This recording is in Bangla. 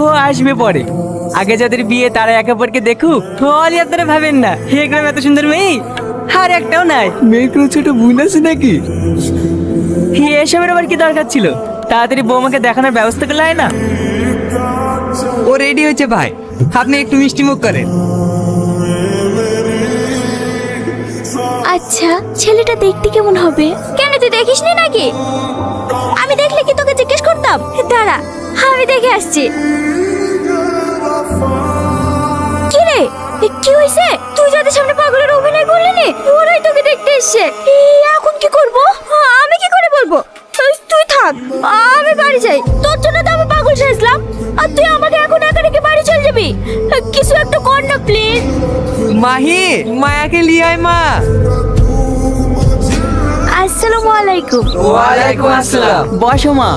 ও আসবে পরে। আগে যাদের বিয়ে তারা একে অপরকে দেখুক। হলি আপনারা ভাবেন না হে গ্রামে এত সুন্দর মেয়ে আর একটাও নাই। মেয়ের কোনো ছোট বোন আছে নাকি? এসবের আবার কি দরকার ছিল? তাড়াতাড়ি বৌমাকে দেখানোর ব্যবস্থা করলে হয় না? ও রেডি হয়েছে ভাই, আপনি একটু মিষ্টি মুখ করেন। আচ্ছা, ছেলেটা দেখতে কেমন হবে? কেন তুই দেখিসনি নাকি? আমি দেখলে কি তোকে জিজ্ঞেস করতাম? দাঁড়া, আমি দেখে আসছি। কি রে, কি হয়েছে? তুই যাদের সামনে পাগলের অভিনয় করলি নি, ওরাই তোকে দেখতে এসছে। এখন কি করব? আমি কি করে বলবো? তুই থাক, আমি বাড়ি যাই। তোর জন্য তো আমি পাগল সাজলাম, আর তুই আমাকে এখন একা রেখে বাড়ি চলে যাবি? কিছু একটা কর না প্লিজ। মাহি, মায়াকে লিয়ে আয় মা। আসসালামু আলাইকুম। ওয়ালাইকুম আসসালাম। বসো মা।